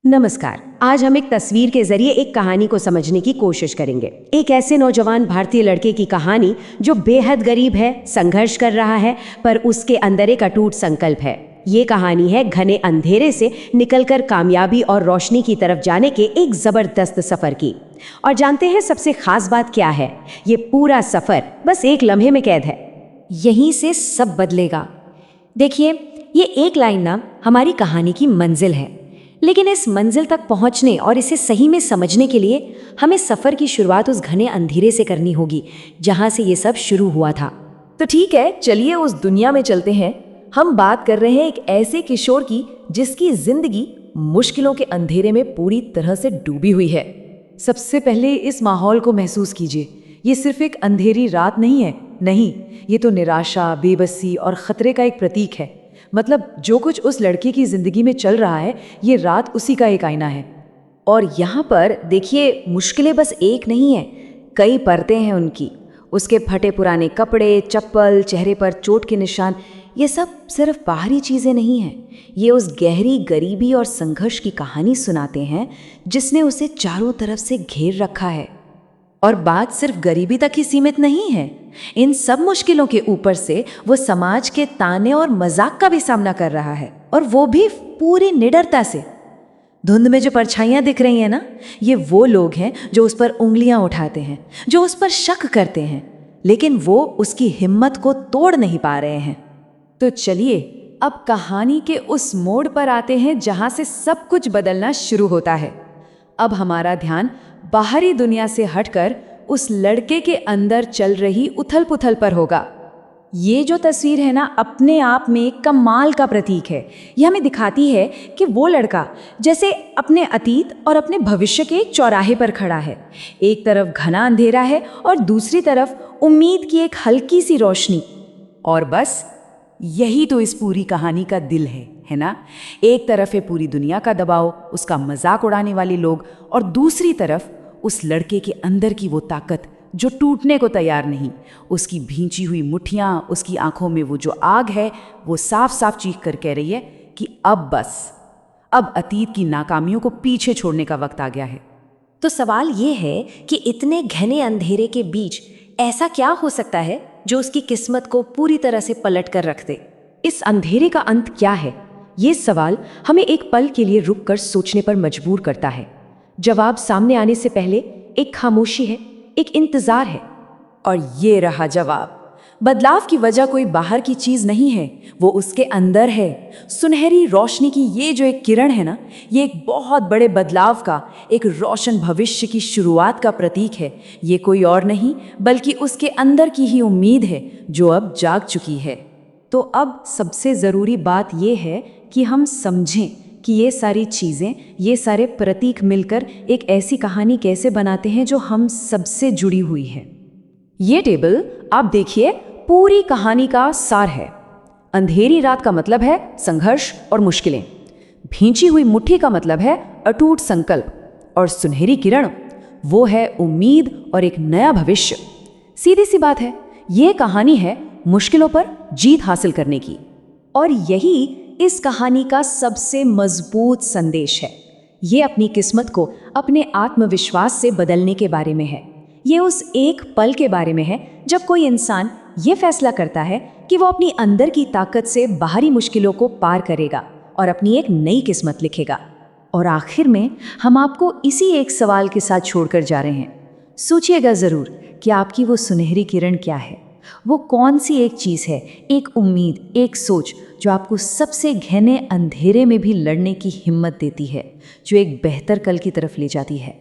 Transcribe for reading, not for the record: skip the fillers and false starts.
नमस्कार। आज हम एक तस्वीर के जरिए एक कहानी को समझने की कोशिश करेंगे। एक ऐसे नौजवान भारतीय लड़के की कहानी जो बेहद गरीब है, संघर्ष कर रहा है, पर उसके अंदर एक अटूट संकल्प है। ये कहानी है घने अंधेरे से निकलकर कामयाबी और रोशनी की तरफ जाने के एक जबरदस्त सफर की। और जानते हैं सबसे खास बात क्या है? ये पूरा सफर बस एक लम्हे में कैद है। यहीं से सब बदलेगा। देखिए, ये एक लाइन ना हमारी कहानी की मंजिल है, लेकिन इस मंजिल तक पहुंचने और इसे सही में समझने के लिए हमें सफ़र की शुरुआत उस घने अंधेरे से करनी होगी जहां से ये सब शुरू हुआ था। तो ठीक है, चलिए उस दुनिया में चलते हैं। हम बात कर रहे हैं एक ऐसे किशोर की जिसकी जिंदगी मुश्किलों के अंधेरे में पूरी तरह से डूबी हुई है। सबसे पहले इस माहौल को महसूस कीजिए। ये सिर्फ एक अंधेरी रात नहीं है, नहीं, ये तो निराशा, बेबसी और खतरे का एक प्रतीक है। मतलब जो कुछ उस लड़के की जिंदगी में चल रहा है, ये रात उसी का एक आईना है। और यहाँ पर देखिए, मुश्किलें बस एक नहीं है, कई परतें हैं उनकी। उसके फटे पुराने कपड़े, चप्पल, चेहरे पर चोट के निशान, ये सब सिर्फ बाहरी चीज़ें नहीं हैं। ये उस गहरी गरीबी और संघर्ष की कहानी सुनाते हैं जिसने उसे चारों तरफ से घेर रखा है। और बात सिर्फ गरीबी तक ही सीमित नहीं है। इन सब मुश्किलों के ऊपर से वो समाज के ताने और मजाक का भी सामना कर रहा है, और वो भी पूरी निडरता से। धुंध में जो परछाइयां दिख रही हैं ना, ये वो लोग हैं जो उस पर उंगलियां उठाते हैं, जो उस पर शक करते हैं, लेकिन वो उसकी हिम्मत को तोड़ नहीं पा रहे हैं। तो चलिए अब कहानी के उस मोड़ पर आते हैं जहां से सब कुछ बदलना शुरू होता है। अब हमारा ध्यान बाहरी दुनिया से हटकर उस लड़के के अंदर चल रही उथल पुथल पर होगा। ये जो तस्वीर है ना, अपने आप में एक कमाल का प्रतीक है। यह हमें दिखाती है कि वो लड़का जैसे अपने अतीत और अपने भविष्य के एक चौराहे पर खड़ा है। एक तरफ घना अंधेरा है और दूसरी तरफ उम्मीद की एक हल्की सी रोशनी। और बस यही तो इस पूरी कहानी का दिल है ना? एक तरफ है पूरी दुनिया का दबाव, उसका मजाक उड़ाने वाले लोग, और दूसरी तरफ उस लड़के के अंदर की वो ताकत जो टूटने को तैयार नहीं। उसकी भींची हुई मुट्ठियां, उसकी आंखों में वो जो आग है, वो साफ साफ चीख कर कह रही है कि अब बस, अब अतीत की नाकामियों को पीछे छोड़ने का वक्त आ गया है। तो सवाल ये है कि इतने घने अंधेरे के बीच ऐसा क्या हो सकता है जो उसकी किस्मत को पूरी तरह से पलट कर रख दे? इस अंधेरे का अंत क्या है? ये सवाल हमें एक पल के लिए रुककर सोचने पर मजबूर करता है। जवाब सामने आने से पहले एक खामोशी है, एक इंतजार है। और ये रहा जवाब। बदलाव की वजह कोई बाहर की चीज नहीं है, वो उसके अंदर है। सुनहरी रोशनी की ये जो एक किरण है ना, ये एक बहुत बड़े बदलाव का, एक रोशन भविष्य की शुरुआत का प्रतीक है। ये कोई और नहीं बल्कि उसके अंदर की ही उम्मीद है जो अब जाग चुकी है। तो अब सबसे ज़रूरी बात ये है कि हम समझें कि ये सारी चीज़ें, ये सारे प्रतीक मिलकर एक ऐसी कहानी कैसे बनाते हैं जो हम सबसे जुड़ी हुई है। ये टेबल आप देखिए, पूरी कहानी का सार है। अंधेरी रात का मतलब है संघर्ष और मुश्किलें, भींची हुई मुट्ठी का मतलब है अटूट संकल्प, और सुनहरी किरण वो है उम्मीद और एक नया भविष्य। सीधी सी बात है, ये कहानी है मुश्किलों पर जीत हासिल करने की। और यही इस कहानी का सबसे मजबूत संदेश है। ये अपनी किस्मत को अपने आत्मविश्वास से बदलने के बारे में है। ये उस एक पल के बारे में है जब कोई इंसान ये फैसला करता है कि वो अपनी अंदर की ताकत से बाहरी मुश्किलों को पार करेगा और अपनी एक नई किस्मत लिखेगा। और आखिर में हम आपको इसी एक सवाल के साथ छोड़कर जा रहे हैं। सोचिएगा ज़रूर कि आपकी वो सुनहरी किरण क्या है? वो कौन सी एक चीज़ है, एक उम्मीद, एक सोच जो आपको सबसे घने अंधेरे में भी लड़ने की हिम्मत देती है, जो एक बेहतर कल की तरफ ले जाती है?